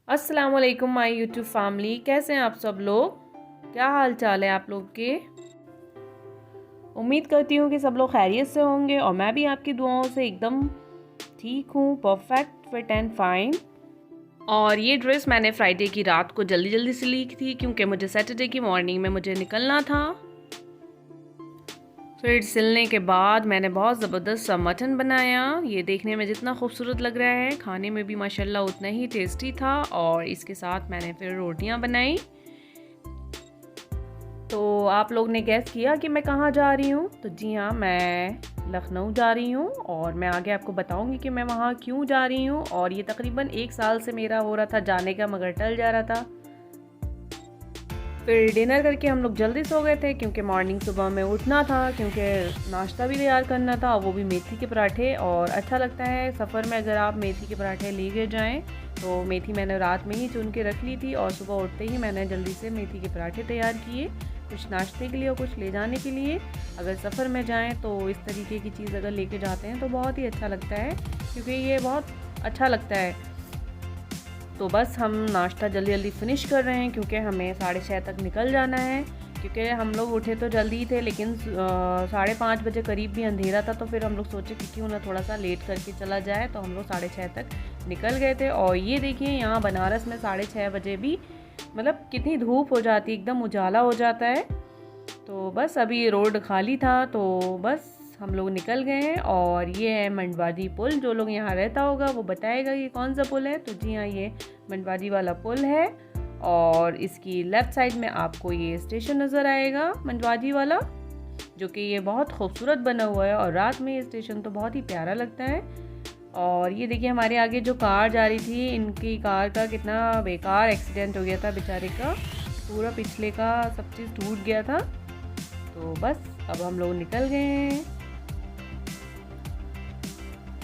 अस्सलाम वालेकुम my YouTube family, कैसे हैं आप सब लोग। क्या हाल चाल है आप लोग के। उम्मीद करती हूँ कि सब लोग खैरियत से होंगे और मैं भी आपकी दुआओं से एकदम ठीक हूँ, परफेक्ट फिट एंड फाइन। और ये ड्रेस मैंने फ्राइडे की रात को जल्दी जल्दी से ली थी क्योंकि मुझे सैटरडे की मॉर्निंग में मुझे निकलना था। फिर सिलने के बाद मैंने बहुत ज़बरदस्त सा मटन बनाया। ये देखने में जितना खूबसूरत लग रहा है, खाने में भी माशाल्लाह उतना ही टेस्टी था। और इसके साथ मैंने फिर रोटियां बनाई। तो आप लोग ने गैस किया कि मैं कहाँ जा रही हूँ। तो जी हाँ, मैं लखनऊ जा रही हूँ और मैं आगे आपको बताऊँगी कि मैं वहाँ क्यों जा रही हूँ। और ये तकरीबन 1 साल से मेरा हो रहा था जाने का, मगर टल जा रहा था। फिर डिनर करके हम लोग जल्दी सो गए थे क्योंकि मॉर्निंग सुबह में उठना था, क्योंकि नाश्ता भी तैयार करना था, वो भी मेथी के पराठे। और अच्छा लगता है सफ़र में अगर आप मेथी के पराठे लेके जाएं। तो मेथी मैंने रात में ही चुन के रख ली थी और सुबह उठते ही मैंने जल्दी से मेथी के पराठे तैयार किए, कुछ नाश्ते के लिए और कुछ ले जाने के लिए। अगर सफ़र में जाएँ तो इस तरीके की चीज़ अगर लेके जाते हैं तो बहुत ही अच्छा लगता है, क्योंकि ये बहुत अच्छा लगता है। तो बस हम नाश्ता जल्दी जल्दी फ़िनिश कर रहे हैं क्योंकि हमें 6:30 तक निकल जाना है। क्योंकि हम लोग उठे तो जल्दी ही थे, लेकिन 5:30 बजे करीब भी अंधेरा था। तो फिर हम लोग सोचे कि क्यों ना थोड़ा सा लेट करके चला जाए। तो हम लोग 6:30 तक निकल गए थे। और ये देखिए, यहाँ बनारस में 6:30 बजे भी मतलब कितनी धूप हो जाती है, एकदम उजाला हो जाता है। तो बस अभी रोड खाली था तो बस हम लोग निकल गए हैं। और ये है मंडवादी पुल। जो लोग यहाँ रहता होगा वो बताएगा ये कौन सा पुल है। तो जी हाँ, ये मंडवादी वाला पुल है। और इसकी लेफ़्ट साइड में आपको ये स्टेशन नज़र आएगा, मंडवादी वाला, जो कि ये बहुत खूबसूरत बना हुआ है। और रात में ये स्टेशन तो बहुत ही प्यारा लगता है। और ये देखिए, हमारे आगे जो कार जा रही थी, इनकी कार का कितना बेकार एक्सीडेंट हो गया था बेचारे का। पूरा पिछले का सब चीज़ टूट गया था। तो बस अब हम लोग निकल गए हैं।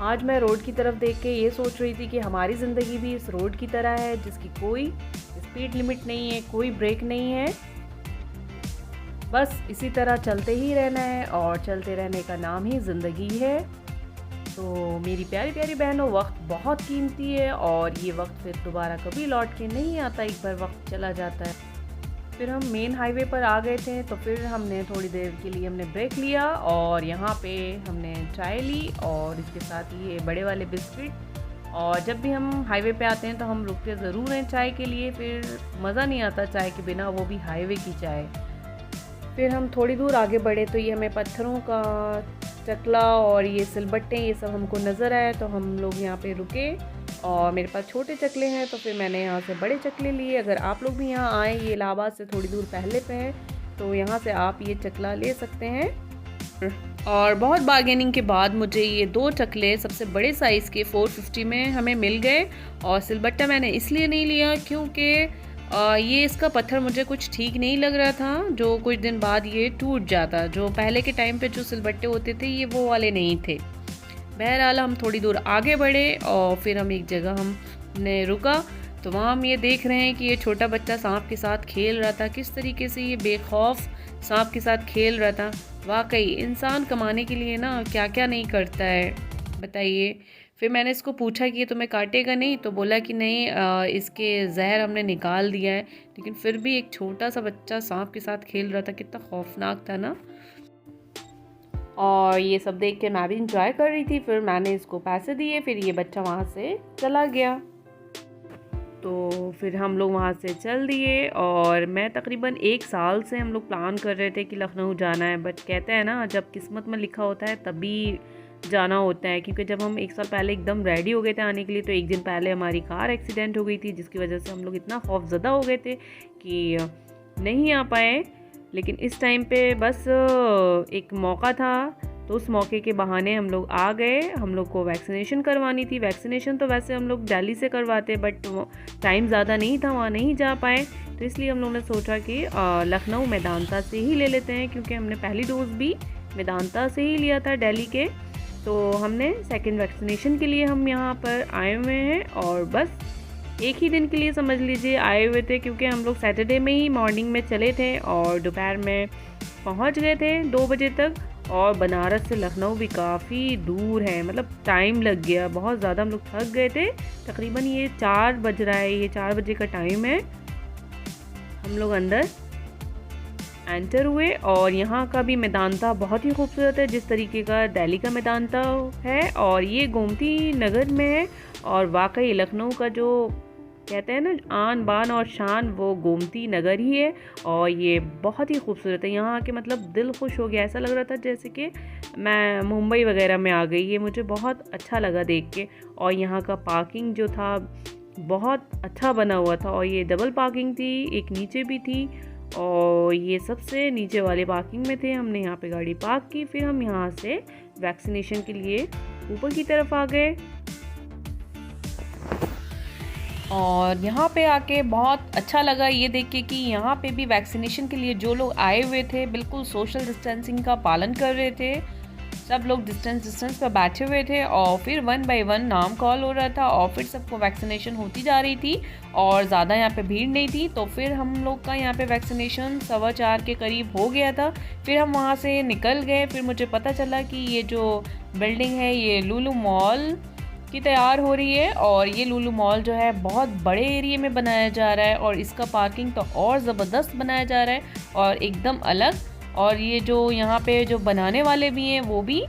आज मैं रोड की तरफ देख के ये सोच रही थी कि हमारी ज़िंदगी भी इस रोड की तरह है, जिसकी कोई स्पीड लिमिट नहीं है, कोई ब्रेक नहीं है। बस इसी तरह चलते ही रहना है और चलते रहने का नाम ही ज़िंदगी है। तो मेरी प्यारी प्यारी बहनों, वक्त बहुत कीमती है और ये वक्त फिर दोबारा कभी लौट के नहीं आता। एक बार वक्त चला जाता है। फिर हम मेन हाईवे पर आ गए थे। तो फिर हमने थोड़ी देर के लिए हमने ब्रेक लिया और यहाँ पे हमने चाय ली और इसके साथ ये बड़े वाले बिस्किट। और जब भी हम हाईवे पे आते हैं तो हम रुकते ज़रूर हैं चाय के लिए। फिर मज़ा नहीं आता चाय के बिना, वो भी हाईवे की चाय। फिर हम थोड़ी दूर आगे बढ़े तो ये हमें पत्थरों का चकला और ये सिलबट्टे, ये सब हमको नज़र आया। तो हम लोग यहाँ पे रुके और मेरे पास छोटे चकले हैं तो फिर मैंने यहाँ से बड़े चकले लिए। अगर आप लोग भी यहाँ आए, ये इलाहाबाद से थोड़ी दूर पहले पे है, तो यहाँ से आप ये चकला ले सकते हैं। और बहुत बार्गेनिंग के बाद मुझे ये 2 चकले सबसे बड़े साइज़ के 450 में हमें मिल गए। और सिलबट्टा मैंने इसलिए नहीं लिया क्योंकि ये इसका पत्थर मुझे कुछ ठीक नहीं लग रहा था, जो कुछ दिन बाद ये टूट जाता। जो पहले के टाइम पे जो सिलबट्टे होते थे ये वो वाले नहीं थे। बहरहाल हम थोड़ी दूर आगे बढ़े और फिर हम एक जगह हमने रुका। तो वहाँ हम ये देख रहे हैं कि ये छोटा बच्चा सांप के साथ खेल रहा था। किस तरीके से ये बेखौफ सांप के साथ खेल रहा था। वाकई इंसान कमाने के लिए ना क्या क्या नहीं करता है, बताइए। फिर मैंने इसको पूछा कि ये तुम्हें काटेगा नहीं, तो बोला कि नहीं, इसके जहर हमने निकाल दिया है। लेकिन फिर भी एक छोटा सा बच्चा सांप के साथ खेल रहा था, कितना खौफनाक था ना। और ये सब देख के मैं भी इंजॉय कर रही थी। फिर मैंने इसको पैसे दिए, फिर ये बच्चा वहाँ से चला गया। तो फिर हम लोग वहाँ से चल दिए। और मैं तकरीबन 1 साल से हम लोग प्लान कर रहे थे कि लखनऊ जाना है, बट कहते हैं ना, जब किस्मत में लिखा होता है तभी जाना होता है। क्योंकि जब हम 1 साल पहले एकदम रेडी हो गए थे आने के लिए, तो एक दिन पहले हमारी कार एक्सीडेंट हो गई थी, जिसकी वजह से हम लोग इतना खौफज़दा हो गए थे कि नहीं आ पाए। लेकिन इस टाइम पे बस एक मौका था, तो उस मौके के बहाने हम लोग आ गए। हम लोग को वैक्सीनेशन करवानी थी। वैक्सीनेशन तो वैसे हम लोग दिल्ली से करवाते, बट टाइम ज़्यादा नहीं था, वहाँ नहीं जा पाए। तो इसलिए हम लोग ने सोचा कि लखनऊ मेदांता से ही ले लेते हैं, क्योंकि हमने पहली डोज भी मेदांता से ही लिया था दिल्ली के। तो हमने सेकेंड वैक्सीनेशन के लिए हम यहाँ पर आए हुए हैं। और बस एक ही दिन के लिए समझ लीजिए आए हुए थे, क्योंकि हम लोग सैटरडे में ही मॉर्निंग में चले थे और दोपहर में पहुंच गए थे 2 बजे तक। और बनारस से लखनऊ भी काफ़ी दूर है, मतलब टाइम लग गया बहुत ज़्यादा, हम लोग थक गए थे। तकरीबन ये 4 बज रहा है, ये 4 बजे का टाइम है। हम लोग अंदर एंटर हुए और यहाँ का भी मैदानता बहुत ही खूबसूरत है, जिस तरीके का दिल्ली का मैदानता है। और ये गोमती नगर में है और वाकई लखनऊ का जो कहते हैं ना आन बान और शान, वो गोमती नगर ही है। और ये बहुत ही खूबसूरत है, यहाँ आके मतलब दिल खुश हो गया, ऐसा लग रहा था जैसे कि मैं मुंबई वगैरह में आ गई। ये मुझे बहुत अच्छा लगा देख के। और यहाँ का पार्किंग जो था बहुत अच्छा बना हुआ था, और ये डबल पार्किंग थी, एक नीचे भी थी और ये सबसे नीचे वाले पार्किंग में थे। हमने यहाँ पे गाड़ी पार्क की, फिर हम यहाँ से वैक्सीनेशन के लिए ऊपर की तरफ आ गए। और यहाँ पे आके बहुत अच्छा लगा ये देख के कि यहाँ पे भी वैक्सीनेशन के लिए जो लोग आए हुए थे बिल्कुल सोशल डिस्टेंसिंग का पालन कर रहे थे। सब लोग डिस्टेंस पर बैठे हुए थे और फिर 1 बाय 1 नाम कॉल हो रहा था और फिर सबको वैक्सीनेशन होती जा रही थी और ज़्यादा यहाँ पे भीड़ नहीं थी। तो फिर हम लोग का यहाँ पे वैक्सीनेशन 4:15 के करीब हो गया था। फिर हम वहाँ से निकल गए। फिर मुझे पता चला कि ये जो बिल्डिंग है ये लुलु मॉल की तैयार हो रही है और ये लुलु मॉल जो है बहुत बड़े एरिया में बनाया जा रहा है और इसका पार्किंग तो और ज़बरदस्त बनाया जा रहा है और एकदम अलग। और ये जो यहाँ पे जो बनाने वाले भी हैं वो भी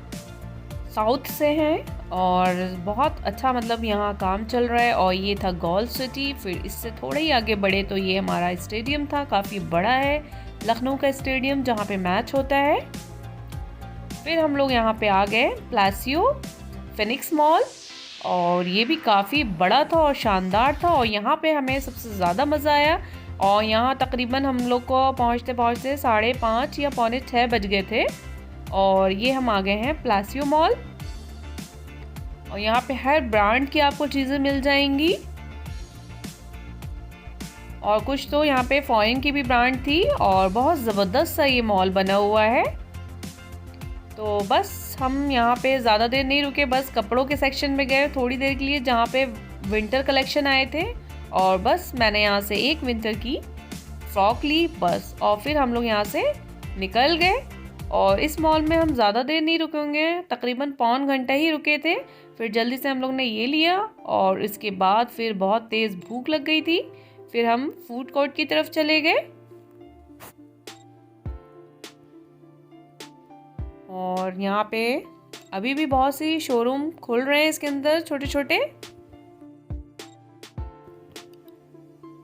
साउथ से हैं और बहुत अच्छा मतलब यहाँ काम चल रहा है। और ये था गोल्ड सिटी। फिर इससे थोड़े ही आगे बढ़े तो ये हमारा स्टेडियम था, काफ़ी बड़ा है लखनऊ का स्टेडियम जहाँ पे मैच होता है। फिर हम लोग यहाँ पे आ गए प्लासियो फिनिक्स मॉल और ये भी काफ़ी बड़ा था और शानदार था और यहाँ पे हमें सबसे ज़्यादा मज़ा आया। और यहाँ तकरीबन हम लोग को पहुँचते पहुँचते 5:30 या 5:45 बज गए थे और ये हम आ गए हैं प्लासियो मॉल। और यहाँ पे हर ब्रांड की आपको चीज़ें मिल जाएंगी और कुछ तो यहाँ पे फॉरेन की भी ब्रांड थी और बहुत ज़बरदस्त सा ये मॉल बना हुआ है। तो बस हम यहाँ पे ज़्यादा देर नहीं रुके, बस कपड़ों के सेक्शन में गए थोड़ी देर के लिए जहाँ पे विंटर कलेक्शन आए थे और बस मैंने यहाँ से एक विंटर की फ्रॉक ली बस। और फिर हम लोग यहाँ से निकल गए और इस मॉल में हम ज़्यादा देर नहीं रुकेंगे, तकरीबन पौन घंटा ही रुके थे। फिर जल्दी से हम लोग ने ये लिया और इसके बाद फिर बहुत तेज़ भूख लग गई थी। फिर हम फूड कोर्ट की तरफ चले गए और यहाँ पे अभी भी बहुत सी शोरूम खुल रहे हैं इसके अंदर छोटे छोटे।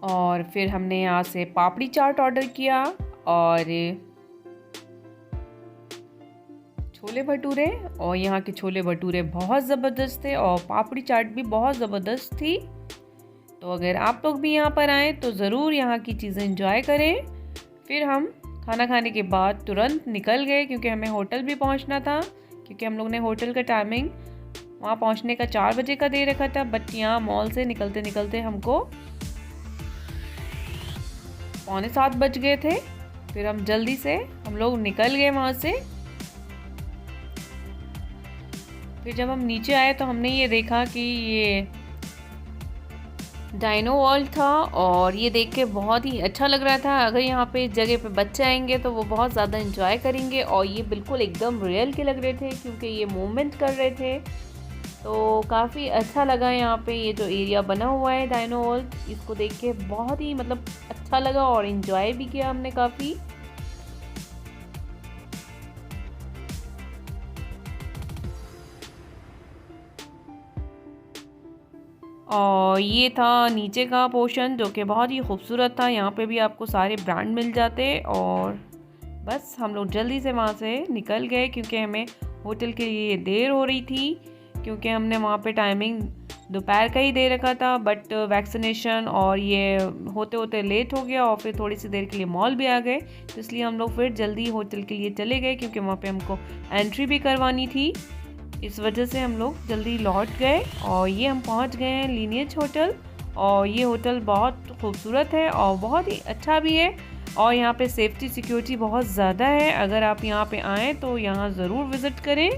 और फिर हमने यहाँ से पापड़ी चाट ऑर्डर किया और छोले भटूरे, और यहाँ के छोले भटूरे बहुत ज़बरदस्त थे और पापड़ी चाट भी बहुत ज़बरदस्त थी। तो अगर आप लोग भी यहाँ पर आएँ तो ज़रूर यहाँ की चीज़ें एंजॉय करें। फिर हम खाना खाने के बाद तुरंत निकल गए क्योंकि हमें होटल भी पहुँचना था, क्योंकि हम लोग ने होटल का टाइमिंग वहाँ पहुँचने का 4 बजे का दे रखा था। बट यहाँ मॉल से निकलते निकलते हमको 6:45 बज गए थे। फिर हम जल्दी से हम लोग निकल गए वहाँ से। फिर जब हम नीचे आए तो हमने ये देखा कि ये डायनो वर्ल्ड था और ये देख के बहुत ही अच्छा लग रहा था। अगर यहाँ पे इस जगह पे बच्चे आएंगे तो वो बहुत ज़्यादा एंजॉय करेंगे। और ये बिल्कुल एकदम रियल के लग रहे थे क्योंकि ये मूवमेंट कर रहे थे, तो काफ़ी अच्छा लगा। यहाँ पे ये जो एरिया बना हुआ है डायनो वर्ल्ड, इसको देख के बहुत ही मतलब अच्छा लगा और इन्जॉय भी किया हमने काफ़ी। और ये था नीचे का पोर्शन जो कि बहुत ही खूबसूरत था। यहाँ पे भी आपको सारे ब्रांड मिल जाते और बस हम लोग जल्दी से वहाँ से निकल गए क्योंकि हमें होटल के लिए देर हो रही थी, क्योंकि हमने वहाँ पे टाइमिंग दोपहर का ही दे रखा था। बट वैक्सीनेशन और ये होते होते लेट हो गया और फिर थोड़ी सी देर के लिए मॉल भी आ गए, तो इसलिए हम लोग फिर जल्दी होटल के लिए चले गए क्योंकि वहाँ पे हमको एंट्री भी करवानी थी। इस वजह से हम लोग जल्दी लौट गए और ये हम पहुंच गए हैं लीनियज होटल। और ये होटल बहुत खूबसूरत है और बहुत ही अच्छा भी है और यहाँ पे सेफ्टी सिक्योरिटी बहुत ज़्यादा है। अगर आप यहाँ पे आएँ तो यहाँ ज़रूर विज़िट करें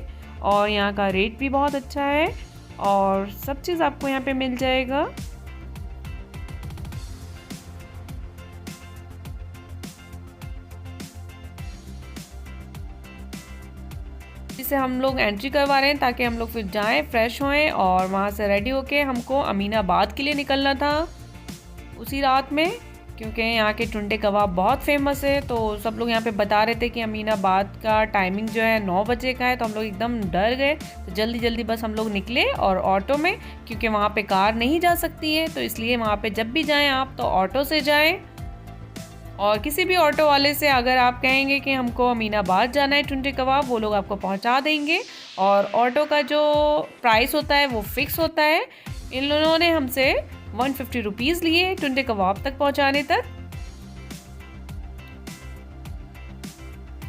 और यहाँ का रेट भी बहुत अच्छा है और सब चीज़ आपको यहाँ पे मिल जाएगा। जिसे हम लोग एंट्री करवा रहे हैं ताकि हम लोग फिर जाएं, फ्रेश होएं और वहाँ से रेडी होके हमको अमीनाबाद के लिए निकलना था उसी रात में, क्योंकि यहाँ के टुंडे कबाब बहुत फेमस है। तो सब लोग यहाँ पे बता रहे थे कि अमीनाबाद का टाइमिंग जो है 9 बजे का है, तो हम लोग एकदम डर गए। तो जल्दी जल्दी बस हम लोग निकले और ऑटो में, क्योंकि वहाँ पे कार नहीं जा सकती है, तो इसलिए वहाँ पे जब भी जाएं आप तो ऑटो से जाएं। और किसी भी ऑटो वाले से अगर आप कहेंगे कि हमको अमीनाबाद जाना है टुंडे कबाब, वो लोग आपको पहुँचा देंगे। और ऑटो का जो प्राइस होता है वो फिक्स होता है। इन लोगों ने हमसे 150 रुपीज़ लिए टुंडे कबाब तक पहुँचाने तक।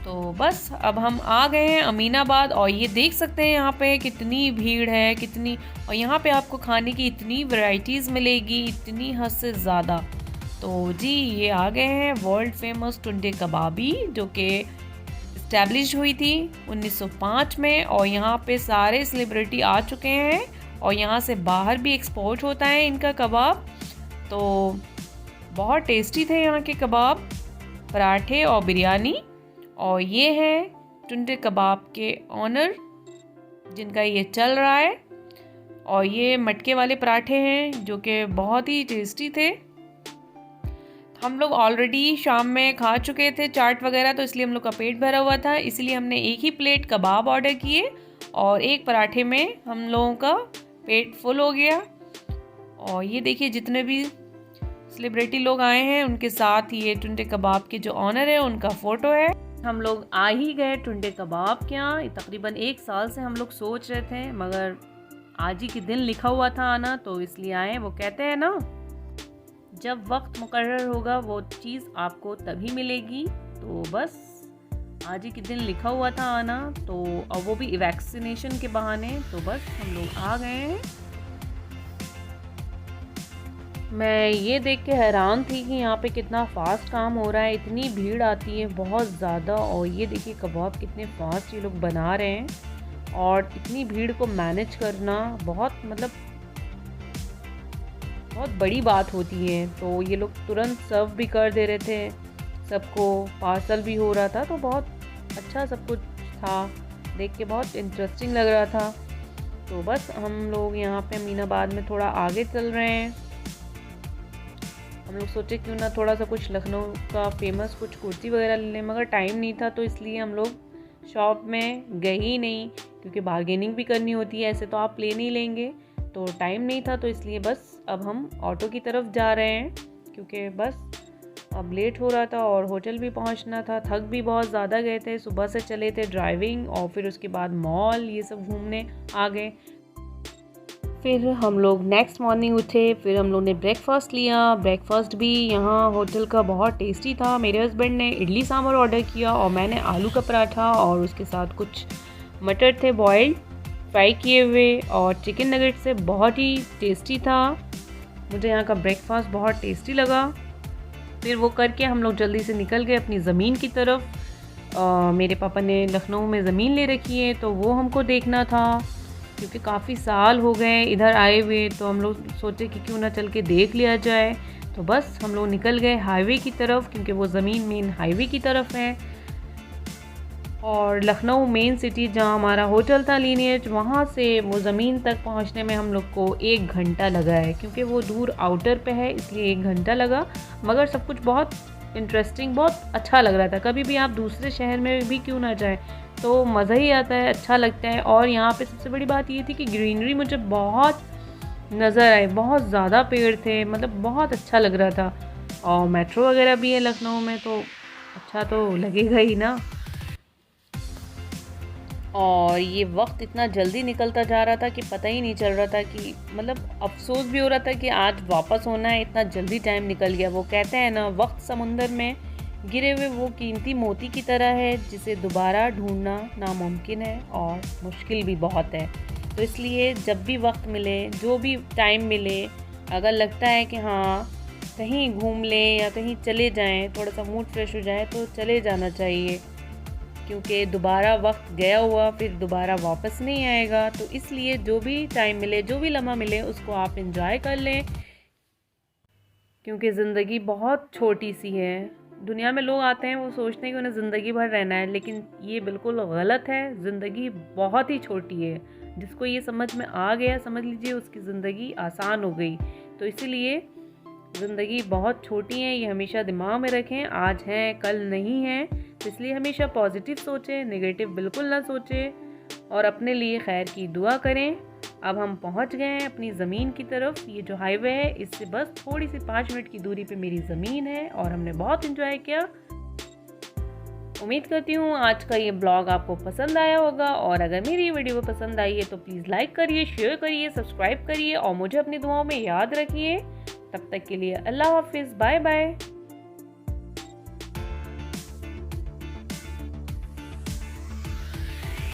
तो बस अब हम आ गए हैं अमीनाबाद और ये देख सकते हैं यहाँ पे कितनी भीड़ है, कितनी, और यहाँ पे आपको खाने की इतनी वैरायटीज़ मिलेगी, इतनी हद से ज़्यादा। तो जी ये आ गए हैं वर्ल्ड फेमस टुंडे कबाबी, जो कि इस्टेब्लिश हुई थी 1905 में, और यहाँ पे सारे सेलिब्रिटी आ चुके हैं और यहाँ से बाहर भी एक्सपोर्ट होता है इनका कबाब। तो बहुत टेस्टी थे यहाँ के कबाब, पराठे और बिरयानी। और ये है टुंडे कबाब के ऑनर जिनका ये चल रहा है, और ये मटके वाले पराठे हैं जो कि बहुत ही टेस्टी थे। हम लोग ऑलरेडी शाम में खा चुके थे चाट वगैरह, तो इसलिए हम लोग का पेट भरा हुआ था, इसलिए हमने एक ही प्लेट कबाब ऑर्डर किए और एक पराठे में हम लोगों का पेट फुल हो गया। और ये देखिए जितने भी सेलिब्रिटी लोग आए हैं उनके साथ ये टुंडे कबाब के जो ऑनर है उनका फ़ोटो है। हम लोग आ ही गए टुंडे कबाब के यहाँ। तकरीबन 1 साल से हम लोग सोच रहे थे, मगर आज ही के दिन लिखा हुआ था आना, तो इसलिए आए। वो कहते हैं ना, जब वक्त मुकर्रर होगा वो चीज़ आपको तभी मिलेगी। तो बस आज ही के दिन लिखा हुआ था आना, तो अब वो भी वैक्सीनेशन के बहाने, तो बस हम लोग आ गए हैं। मैं ये देख के हैरान थी कि यहाँ पे कितना फास्ट काम हो रहा है, इतनी भीड़ आती है बहुत ज़्यादा। और ये देखिए कबाब कितने फास्ट ये लोग बना रहे हैं, और इतनी भीड़ को मैनेज करना बहुत बहुत बड़ी बात होती है। तो ये लोग तुरंत सर्व भी कर दे रहे थे सबको, पार्सल भी हो रहा था, तो बहुत अच्छा सब कुछ था, देख के बहुत इंटरेस्टिंग लग रहा था। तो बस हम लोग यहाँ पे अमीनाबाद में थोड़ा आगे चल रहे हैं। हम लोग सोचे क्यों ना थोड़ा सा कुछ लखनऊ का फेमस कुछ कुर्ती वगैरह ले लें, मगर टाइम नहीं था, तो इसलिए हम लोग शॉप में गए ही नहीं, क्योंकि बार्गेनिंग भी करनी होती है, ऐसे तो आप ले नहीं लेंगे, तो टाइम नहीं था। तो इसलिए बस अब हम ऑटो की तरफ जा रहे हैं, क्योंकि बस अब लेट हो रहा था और होटल भी पहुंचना था। थक भी बहुत ज़्यादा गए थे, सुबह से चले थे ड्राइविंग, और फिर उसके बाद मॉल ये सब घूमने आ गए। फिर हम लोग नेक्स्ट मॉर्निंग उठे, फिर हम लोग ने ब्रेकफास्ट लिया। ब्रेकफास्ट भी यहाँ होटल का बहुत टेस्टी था। मेरे हस्बैंड ने इडली सांभर ऑर्डर किया और मैंने आलू का पराठा, और उसके साथ कुछ मटर थे बॉइल्ड फ्राई किए हुए, और चिकन नगेट से बहुत ही टेस्टी था। मुझे यहाँ का ब्रेकफास्ट बहुत टेस्टी लगा। फिर वो करके हम लोग जल्दी से निकल गए अपनी ज़मीन की तरफ। मेरे पापा ने लखनऊ में ज़मीन ले रखी है, तो वो हमको देखना था, क्योंकि काफ़ी साल हो गए इधर आए हुए, तो हम लोग सोचे कि क्यों ना चल के देख लिया जाए। तो बस हम लोग निकल गए हाईवे की तरफ, क्योंकि वो ज़मीन मेन हाईवे की तरफ है। और लखनऊ मेन सिटी जहाँ हमारा होटल था लीनियज, वहाँ से वो ज़मीन तक पहुँचने में हम लोग को 1 घंटा लगा है, क्योंकि वो दूर आउटर पे है, इसलिए 1 घंटा लगा। मगर सब कुछ बहुत इंटरेस्टिंग, बहुत अच्छा लग रहा था। कभी भी आप दूसरे शहर में भी क्यों ना जाएं, तो मज़ा ही आता है, अच्छा लगता है। और यहाँ पे सबसे बड़ी बात ये थी कि ग्रीनरी मुझे बहुत नज़र आई, बहुत ज़्यादा पेड़ थे, मतलब बहुत अच्छा लग रहा था। और मेट्रो वगैरह भी है लखनऊ में, तो अच्छा तो लगेगा ही ना। और ये वक्त इतना जल्दी निकलता जा रहा था कि पता ही नहीं चल रहा था, कि मतलब अफसोस भी हो रहा था कि आज वापस होना है, इतना जल्दी टाइम निकल गया। वो कहते हैं ना, वक्त समुंदर में गिरे हुए वो कीमती मोती की तरह है, जिसे दोबारा ढूंढना नामुमकिन है और मुश्किल भी बहुत है। तो इसलिए जब भी वक्त मिले, जो भी टाइम मिले, अगर लगता है कि हाँ कहीं घूम लें या कहीं चले जाएं, थोड़ा सा मूड फ्रेश हो जाए, तो चले जाना चाहिए, क्योंकि दोबारा वक्त गया हुआ फिर दोबारा वापस नहीं आएगा। तो इसलिए जो भी टाइम मिले, जो भी लम्हा मिले, उसको आप एंजॉय कर लें, क्योंकि ज़िंदगी बहुत छोटी सी है, दुनिया में लोग आते हैं वो सोचते हैं कि उन्हें ज़िंदगी भर रहना है, लेकिन ये बिल्कुल गलत है। ज़िंदगी बहुत ही छोटी है। जिसको ये समझ में आ गया, समझ लीजिए उसकी ज़िंदगी आसान हो गई। तो इसीलिए ज़िंदगी बहुत छोटी है, ये हमेशा दिमाग में रखें। आज है कल नहीं है, तो इसलिए हमेशा पॉजिटिव सोचें, नेगेटिव बिल्कुल ना सोचें और अपने लिए खैर की दुआ करें। अब हम पहुंच गए हैं अपनी ज़मीन की तरफ। ये जो हाईवे है इससे बस थोड़ी सी 5 मिनट की दूरी पे मेरी ज़मीन है और हमने बहुत एंजॉय किया। उम्मीद करती हूँ आज का ये ब्लॉग आपको पसंद आया होगा और अगर मेरी वीडियो पसंद आई है तो प्लीज़ लाइक करिए, शेयर करिए, सब्सक्राइब करिए और मुझे अपनी दुआओं में याद रखिए। तब तक के लिए अल्लाह हाफिज़, बाय बाय।